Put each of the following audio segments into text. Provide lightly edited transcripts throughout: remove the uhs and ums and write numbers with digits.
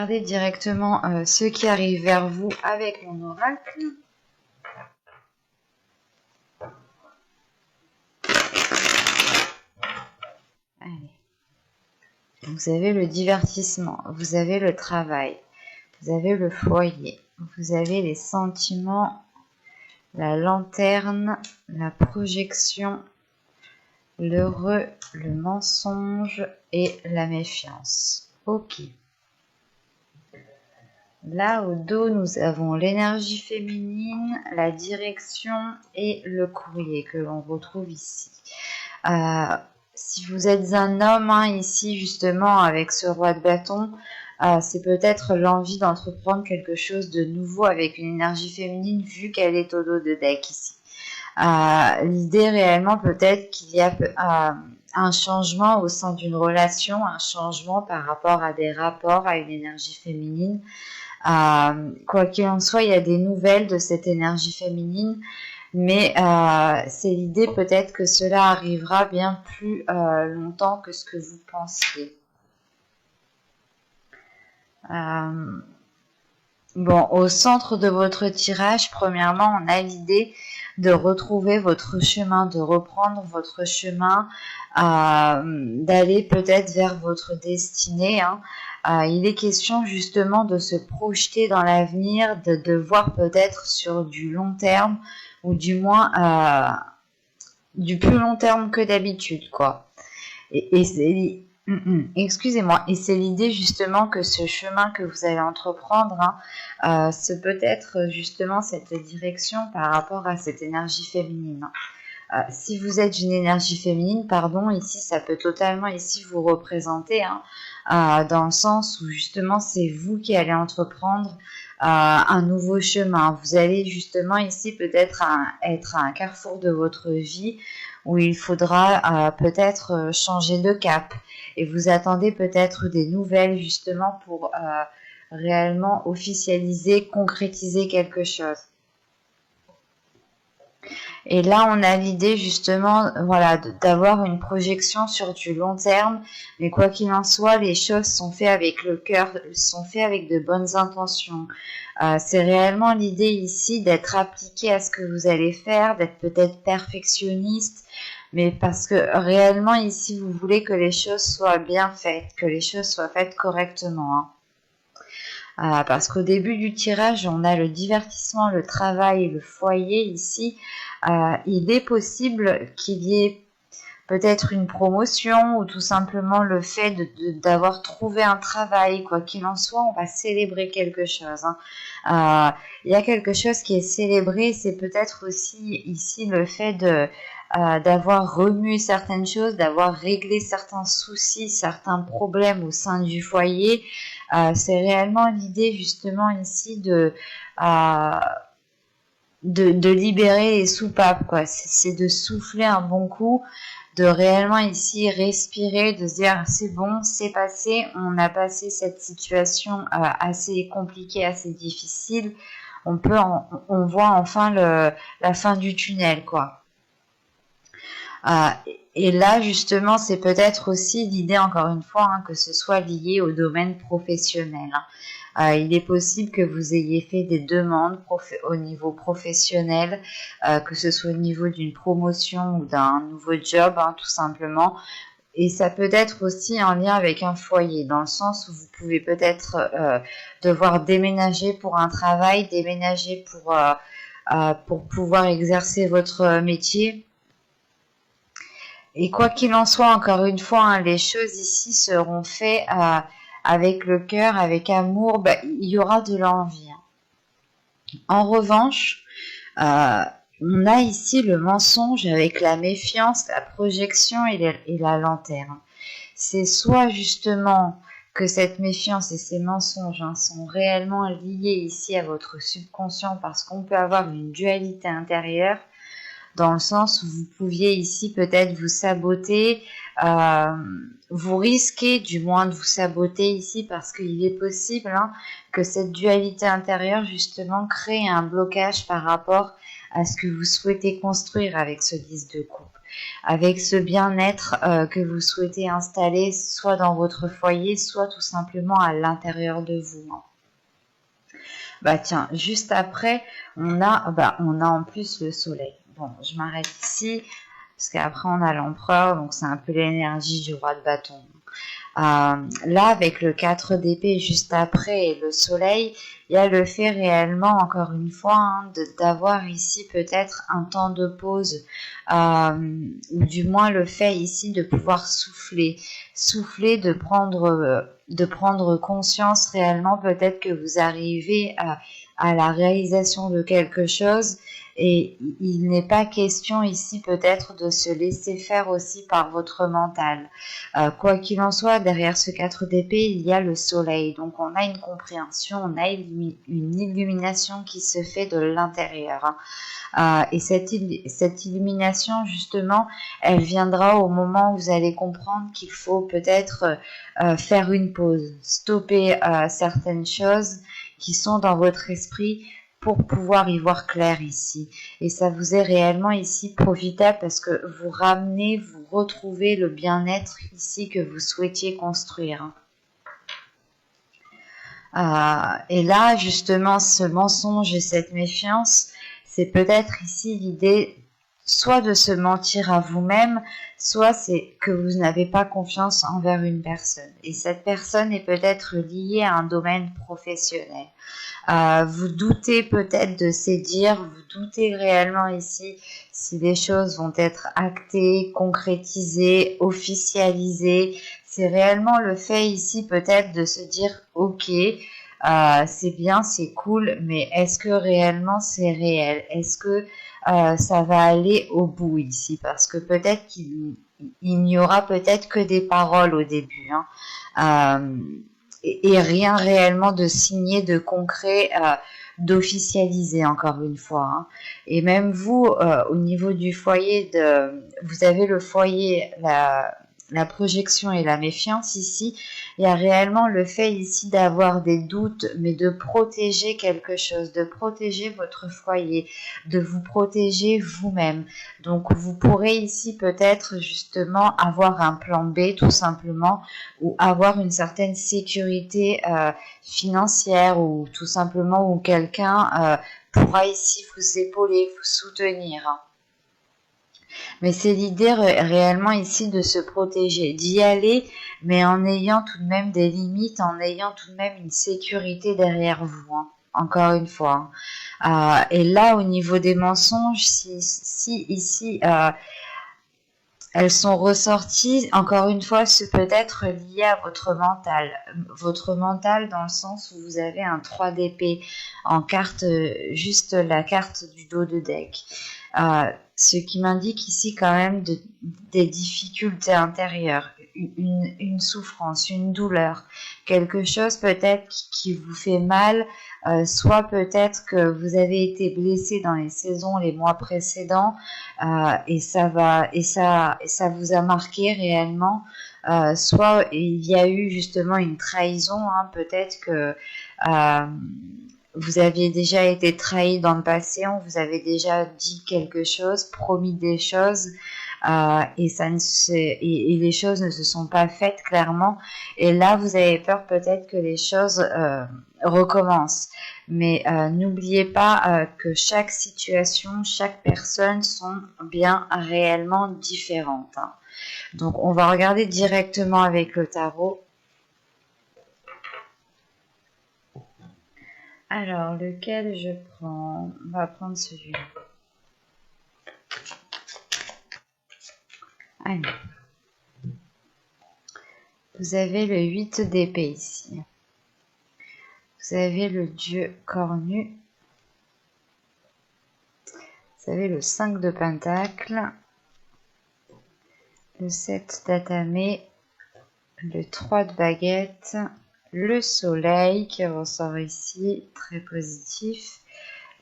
Regardez directement ceux qui arrivent vers vous avec mon oracle. Allez. Vous avez le divertissement, vous avez le travail, vous avez le foyer, vous avez les sentiments, la lanterne, la projection, l'heureux, le mensonge et la méfiance. Ok. Là, au dos, nous avons l'énergie féminine, la direction et le courrier que l'on retrouve ici. Si vous êtes un homme, ici, justement, avec ce roi de bâton, c'est peut-être l'envie d'entreprendre quelque chose de nouveau avec une énergie féminine vu qu'elle est au dos de deck ici. L'idée réellement peut-être qu'il y a un changement au sein d'une relation, un changement par rapport à des rapports, à une énergie féminine. Quoi qu'il en soit, il y a des nouvelles de cette énergie féminine, mais c'est l'idée peut-être que cela arrivera bien plus longtemps que ce que vous pensiez. Bon, au centre de votre tirage, premièrement, on a l'idée de retrouver votre chemin, de reprendre votre chemin, d'aller peut-être vers votre destinée. Il est question justement de se projeter dans l'avenir, de voir peut-être sur du long terme, ou du moins du plus long terme que d'habitude, quoi. Et c'est... Excusez-moi, et c'est l'idée justement que ce chemin que vous allez entreprendre, ce peut être justement cette direction par rapport à cette énergie féminine. Si vous êtes une énergie féminine, pardon, ici ça peut totalement ici vous représenter, dans le sens où justement c'est vous qui allez entreprendre un nouveau chemin. Vous allez justement ici peut-être être à un carrefour de votre vie où il faudra peut-être changer de cap. Et vous attendez peut-être des nouvelles justement pour réellement officialiser, concrétiser quelque chose. Et là, on a l'idée justement, voilà, d'avoir une projection sur du long terme. Mais quoi qu'il en soit, les choses sont faites avec le cœur, sont faites avec de bonnes intentions. C'est réellement l'idée ici d'être appliqué à ce que vous allez faire, d'être peut-être perfectionniste, mais parce que réellement ici, vous voulez que les choses soient bien faites, que les choses soient faites correctement. Parce qu'au début du tirage, on a le divertissement, le travail et le foyer ici. Il est possible qu'il y ait peut-être une promotion ou tout simplement le fait d'avoir trouvé un travail. Quoi qu'il en soit, on va célébrer quelque chose. Il y a quelque chose qui est célébré, c'est peut-être aussi ici le fait d'avoir remué certaines choses, d'avoir réglé certains soucis, certains problèmes au sein du foyer. C'est réellement l'idée justement ici de libérer les soupapes, quoi. C'est de souffler un bon coup, de réellement ici respirer, de se dire c'est bon, c'est passé, on a passé cette situation assez compliquée, assez difficile, on voit enfin la fin du tunnel, quoi. Et là, justement, c'est peut-être aussi l'idée, encore une fois, que ce soit lié au domaine professionnel. Il est possible que vous ayez fait des demandes au niveau professionnel, que ce soit au niveau d'une promotion ou d'un nouveau job, tout simplement. Et ça peut être aussi en lien avec un foyer, dans le sens où vous pouvez peut-être devoir déménager pour un travail, déménager pour pouvoir exercer votre métier. Et quoi qu'il en soit, encore une fois, les choses ici seront faites avec le cœur, avec amour. Il y aura de l'envie. En revanche, on a ici le mensonge avec la méfiance, la projection et la lanterne. C'est soit justement que cette méfiance et ces mensonges sont réellement liés ici à votre subconscient parce qu'on peut avoir une dualité intérieure, dans le sens où vous pouviez ici peut-être vous saboter, vous risquez du moins de vous saboter ici parce qu'il est possible que cette dualité intérieure justement crée un blocage par rapport à ce que vous souhaitez construire avec ce 10 de coupe. avec ce bien-être que vous souhaitez installer soit dans votre foyer, soit tout simplement à l'intérieur de vous. Bah tiens, juste après, on a en plus le soleil. Bon, je m'arrête ici, parce qu'après on a l'empereur, donc c'est un peu l'énergie du roi de bâton. Là, avec le 4 d'épée juste après et le soleil, il y a le fait réellement, encore une fois, d'avoir ici peut-être un temps de pause, ou du moins le fait ici de pouvoir souffler, de prendre conscience réellement, peut-être que vous arrivez à la réalisation de quelque chose. Et il n'est pas question ici peut-être de se laisser faire aussi par votre mental. Quoi qu'il en soit, derrière ce 4 d'épée, il y a le soleil. Donc on a une compréhension, on a une illumination qui se fait de l'intérieur. Et cette illumination, justement, elle viendra au moment où vous allez comprendre qu'il faut peut-être faire une pause, stopper certaines choses qui sont dans votre esprit pour pouvoir y voir clair ici. Et ça vous est réellement ici profitable parce que vous retrouvez le bien-être ici que vous souhaitiez construire. Et là, justement, ce mensonge et cette méfiance, c'est peut-être ici l'idée soit de se mentir à vous-même, soit c'est que vous n'avez pas confiance envers une personne. Et cette personne est peut-être liée à un domaine professionnel. Vous doutez peut-être de ces dires, vous doutez réellement ici si les choses vont être actées, concrétisées, officialisées. C'est réellement le fait ici peut-être de se dire ok, c'est bien, c'est cool, mais est-ce que réellement c'est réel? Est-ce que ça va aller au bout ici? Parce que peut-être qu'il n'y aura peut-être que des paroles au début, et rien réellement de signé, de concret, d'officialisé, encore une fois. Et même vous, au niveau du foyer, vous avez le foyer, la projection et la méfiance ici. Il y a réellement le fait ici d'avoir des doutes, mais de protéger quelque chose, de protéger votre foyer, de vous protéger vous-même. Donc vous pourrez ici peut-être justement avoir un plan B tout simplement, ou avoir une certaine sécurité financière, ou tout simplement où quelqu'un pourra ici vous épauler, vous soutenir. Mais c'est l'idée réellement ici de se protéger, d'y aller, mais en ayant tout de même des limites, en ayant tout de même une sécurité derrière vous. Encore une fois. Et là, au niveau des mensonges, si ici elles sont ressorties, encore une fois, c'est peut-être lié à votre mental. Votre mental dans le sens où vous avez un 3 d'épée en carte, juste la carte du dos de deck. Ce qui m'indique ici quand même des difficultés intérieures, une souffrance, une douleur, quelque chose peut-être qui vous fait mal, soit peut-être que vous avez été blessé dans les saisons, les mois précédents, et ça vous a marqué réellement, soit il y a eu justement une trahison, peut-être que vous aviez déjà été trahi dans le passé, on vous avait déjà dit quelque chose, promis des choses, et les choses ne se sont pas faites clairement. Et là, vous avez peur peut-être que les choses recommencent. Mais n'oubliez pas que chaque situation, chaque personne sont bien réellement différentes. Donc, on va regarder directement avec le tarot. Alors, lequel je prends? On va prendre celui-là. Allez. Vous avez le 8 d'épée ici. Vous avez le dieu cornu. Vous avez le 5 de pentacle. Le 7 d'atamé. Le 3 de baguette. Le soleil qui ressort ici, très positif.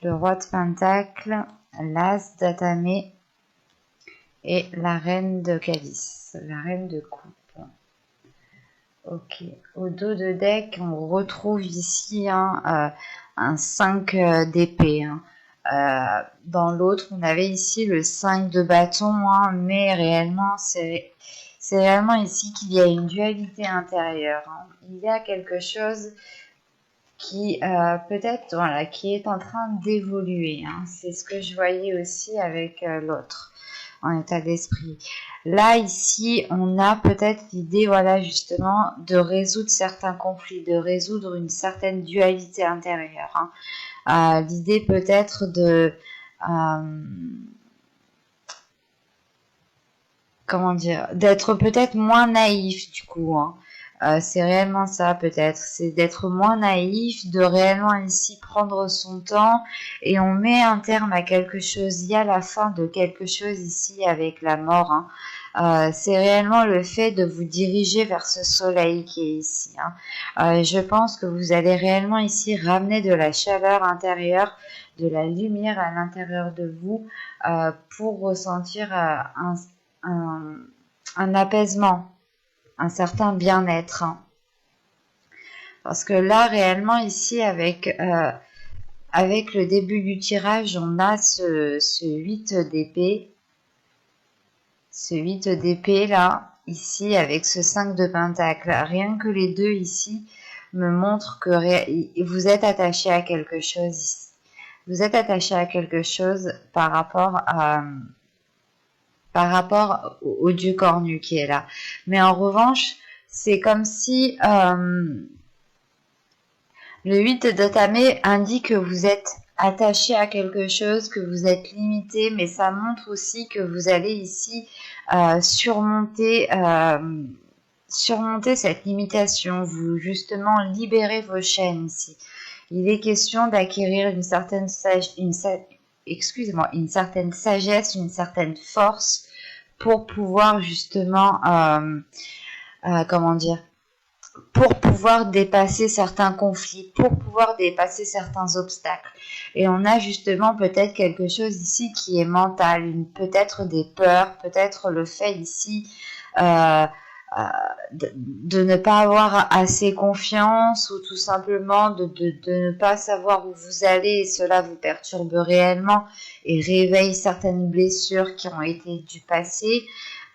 Le roi de pentacle. L'as d'atamé. Et la reine de calice. La reine de coupe. Ok, au dos de deck, on retrouve ici un 5 d'épée. Dans l'autre, on avait ici le 5 de bâton, hein, mais réellement, c'est réellement ici qu'il y a une dualité intérieure. Hein. Il y a quelque chose qui peut-être, voilà, qui est en train d'évoluer. Hein. C'est ce que je voyais aussi avec l'autre en état d'esprit. Là, ici, on a peut-être l'idée, voilà, justement, de résoudre certains conflits, de résoudre une certaine dualité intérieure. Hein. L'idée peut-être de comment dire, d'être peut-être moins naïf du coup. Hein. C'est réellement ça peut-être, c'est d'être moins naïf, de réellement ici prendre son temps et on met un terme à quelque chose. Il y a la fin de quelque chose ici avec la mort. Hein. C'est réellement le fait de vous diriger vers ce soleil qui est ici. Hein. Je pense que vous allez réellement ici ramener de la chaleur intérieure, de la lumière à l'intérieur de vous pour ressentir un apaisement, un certain bien-être. Hein. Parce que là, réellement, ici, avec le début du tirage, on a ce 8 d'épée. Ce 8 d'épée, là, ici, avec ce 5 de pentacle. Rien que les deux, ici, me montrent que vous êtes attaché à quelque chose ici. Vous êtes attaché à quelque chose par rapport au dieu cornu qui est là. Mais en revanche, c'est comme si le 8 de tamé indique que vous êtes attaché à quelque chose, que vous êtes limité, mais ça montre aussi que vous allez ici surmonter cette limitation, vous justement libérer vos chaînes ici. Il est question d'acquérir une certaine sagesse, une certaine force pour pouvoir justement, comment dire, pour pouvoir dépasser certains conflits, pour pouvoir dépasser certains obstacles. Et on a justement peut-être quelque chose ici qui est mental, peut-être des peurs, peut-être le fait ici de ne pas avoir assez confiance ou tout simplement de ne pas savoir où vous allez et cela vous perturbe réellement et réveille certaines blessures qui ont été du passé.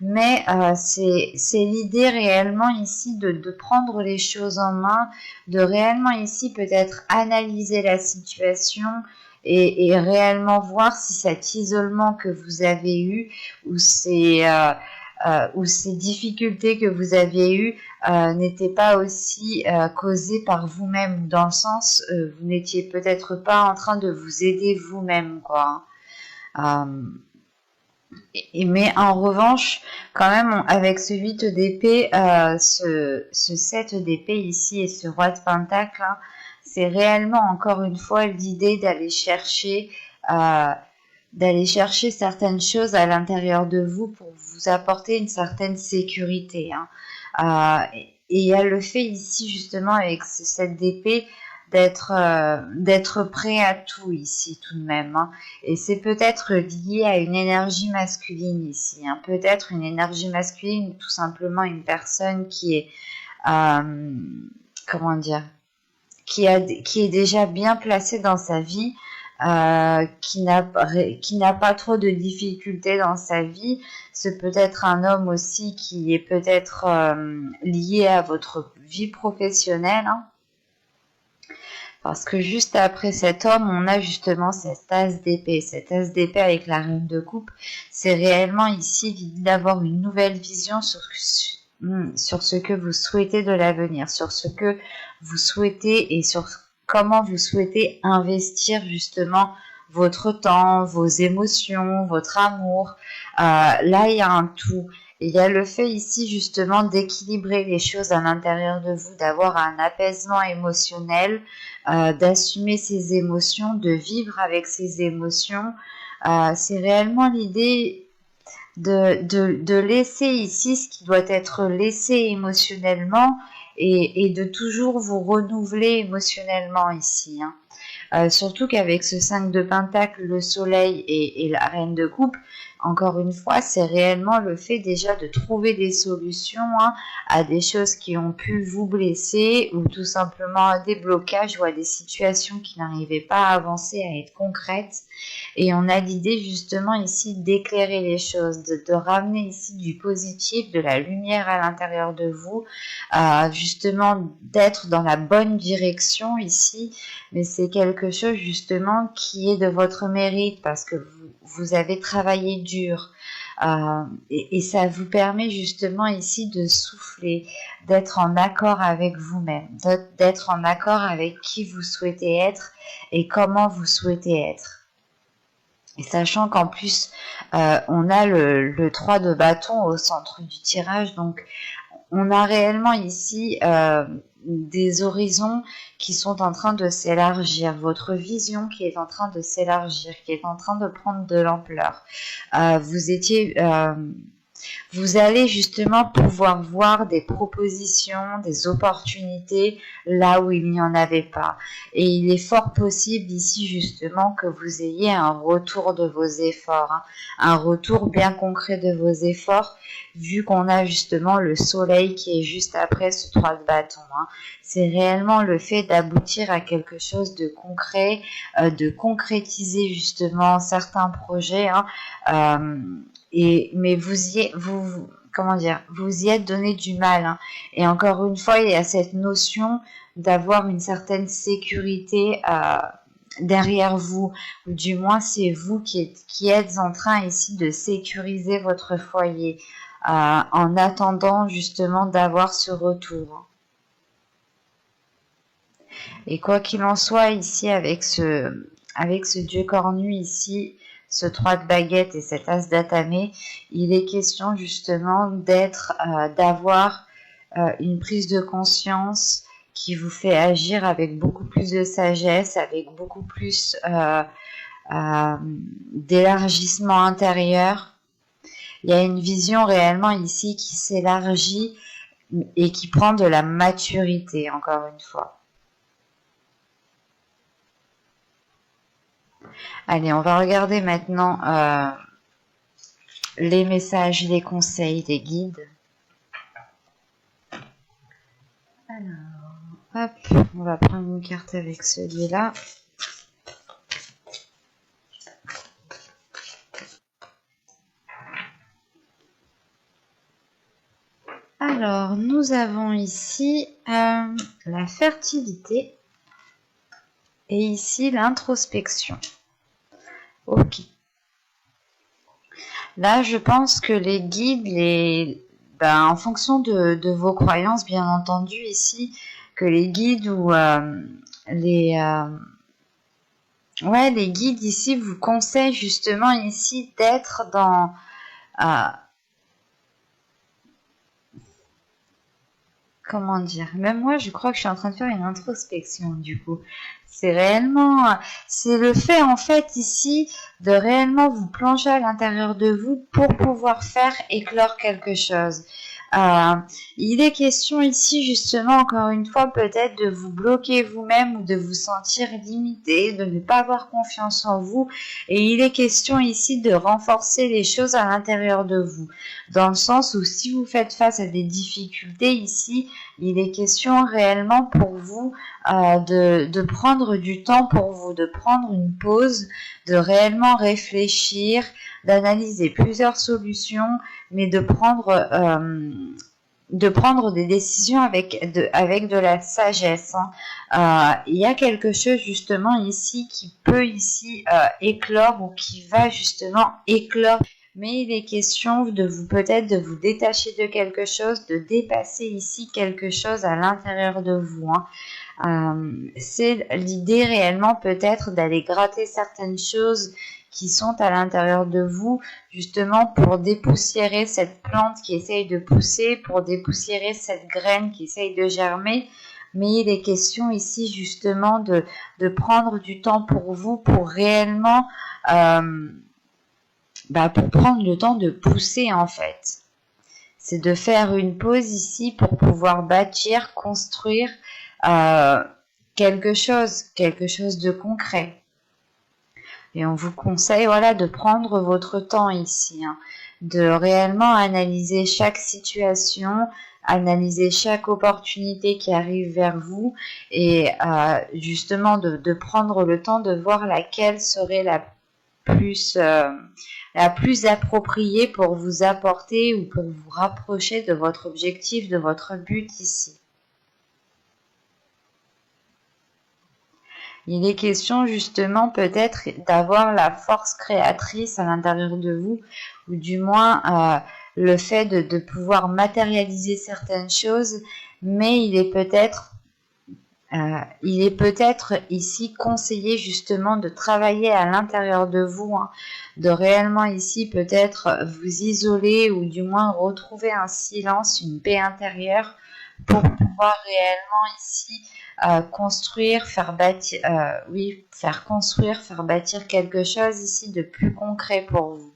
Mais c'est l'idée réellement ici de prendre les choses en main, de réellement ici peut-être analyser la situation et réellement voir si cet isolement que vous avez eu ou ces difficultés que vous aviez eues n'étaient pas aussi causées par vous-même, dans le sens vous n'étiez peut-être pas en train de vous aider vous-même, quoi. Mais en revanche, quand même, avec ce 8 d'épée, ce 7 d'épée ici et ce roi de pentacle, hein, c'est réellement encore une fois l'idée d'aller chercher certaines choses à l'intérieur de vous pour vous apporter une certaine sécurité. Hein. Et il y a le fait ici justement avec ce 7 d'épée d'être prêt à tout ici tout de même. Hein. Et c'est peut-être lié à une énergie masculine ici. Hein. Peut-être une énergie masculine ou tout simplement une personne qui est, comment dire, qui est déjà bien placée dans sa vie, qui n'a pas trop de difficultés dans sa vie. C'est peut-être un homme aussi qui est peut-être lié à votre vie professionnelle. Hein. Parce que juste après cet homme, on a justement cette as d'épée. Cette as d'épée avec la reine de coupe, c'est réellement ici l'idée d'avoir une nouvelle vision sur ce que vous souhaitez de l'avenir, sur ce que vous souhaitez et sur comment vous souhaitez investir justement votre temps, vos émotions, votre amour. Là, il y a un tout. Il y a le fait ici justement d'équilibrer les choses à l'intérieur de vous, d'avoir un apaisement émotionnel, d'assumer ses émotions, de vivre avec ses émotions. C'est réellement l'idée de laisser ici ce qui doit être laissé émotionnellement et de toujours vous renouveler émotionnellement ici. Hein. Surtout qu'avec ce 5 de pentacle, le soleil et la reine de coupe, encore une fois, c'est réellement le fait déjà de trouver des solutions à des choses qui ont pu vous blesser ou tout simplement à des blocages ou à des situations qui n'arrivaient pas à avancer, à être concrètes. Et on a l'idée justement ici d'éclairer les choses, de ramener ici du positif, de la lumière à l'intérieur de vous, justement d'être dans la bonne direction ici. Mais c'est quelque chose justement qui est de votre mérite parce que vous avez travaillé dur. Et ça vous permet justement ici de souffler, d'être en accord avec vous-même, d'être en accord avec qui vous souhaitez être et comment vous souhaitez être. Et sachant qu'en plus, on a le 3 de bâton au centre du tirage, donc on a réellement ici des horizons qui sont en train de s'élargir, votre vision qui est en train de s'élargir, qui est en train de prendre de l'ampleur. Vous allez justement pouvoir voir des propositions, des opportunités là où il n'y en avait pas. Et il est fort possible ici justement que vous ayez un retour de vos efforts, un retour bien concret de vos efforts, vu qu'on a justement le soleil qui est juste après ce 3 de bâton. C'est réellement le fait d'aboutir à quelque chose de concret, de concrétiser justement certains projets. Mais vous y êtes donné du mal. Et encore une fois, il y a cette notion d'avoir une certaine sécurité derrière vous, ou du moins c'est vous qui êtes en train ici de sécuriser votre foyer en attendant justement d'avoir ce retour. Et quoi qu'il en soit ici avec ce dieu cornu ici, ce 3 de baguette et cet as d'atamé, il est question justement d'avoir une prise de conscience qui vous fait agir avec beaucoup plus de sagesse, avec beaucoup plus d'élargissement intérieur. Il y a une vision réellement ici qui s'élargit et qui prend de la maturité, encore une fois. Allez, on va regarder maintenant les messages, les conseils des guides. Alors, hop, on va prendre une carte avec celui-là. Alors, nous avons ici la fertilité et ici l'introspection. Ok. Là, je pense que les guides, en fonction de vos croyances, bien entendu, ici, que les guides ou les guides ici vous conseillent justement ici d'être dans comment dire, même moi je crois que je suis en train de faire une introspection du coup. C'est le fait en fait ici de réellement vous plonger à l'intérieur de vous pour pouvoir faire éclore quelque chose. Il est question ici justement encore une fois peut-être de vous bloquer vous-même ou de vous sentir limité, de ne pas avoir confiance en vous, et il est question ici de renforcer les choses à l'intérieur de vous, dans le sens où si vous faites face à des difficultés ici, il est question réellement pour vous de prendre du temps pour vous, de prendre une pause, de réellement réfléchir, d'analyser plusieurs solutions, mais de prendre des décisions avec de la sagesse. Il y a quelque chose justement ici qui peut ici éclore ou qui va justement éclore. Mais il est question de vous détacher de quelque chose, de dépasser ici quelque chose à l'intérieur de vous. C'est l'idée réellement peut-être d'aller gratter certaines choses qui sont à l'intérieur de vous, justement pour dépoussiérer cette plante qui essaye de pousser, pour dépoussiérer cette graine qui essaye de germer. Mais il est question ici justement de prendre du temps pour vous, pour réellement pour prendre le temps de pousser en fait. C'est de faire une pause ici pour pouvoir bâtir, construire quelque chose de concret. Et on vous conseille, voilà, de prendre votre temps ici, hein, de réellement analyser chaque situation, analyser chaque opportunité qui arrive vers vous et justement de prendre le temps de voir laquelle serait la plus appropriée pour vous apporter ou pour vous rapprocher de votre objectif, de votre but ici. Il est question justement peut-être d'avoir la force créatrice à l'intérieur de vous, ou du moins le fait de pouvoir matérialiser certaines choses, mais il est peut-être ici conseillé justement de travailler à l'intérieur de vous, hein, de réellement ici peut-être vous isoler ou du moins retrouver un silence, une paix intérieure pour pouvoir réellement ici construire, faire bâtir, faire construire, faire bâtir quelque chose ici de plus concret pour vous.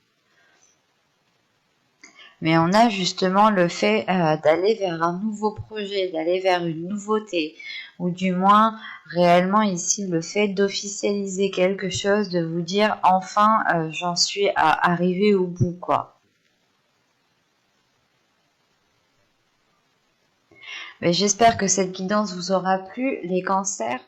Mais on a justement le fait d'aller vers un nouveau projet, d'aller vers une nouveauté, ou du moins réellement ici le fait d'officialiser quelque chose, de vous dire enfin j'en suis arrivé au bout quoi. Mais j'espère que cette guidance vous aura plu, les cancers.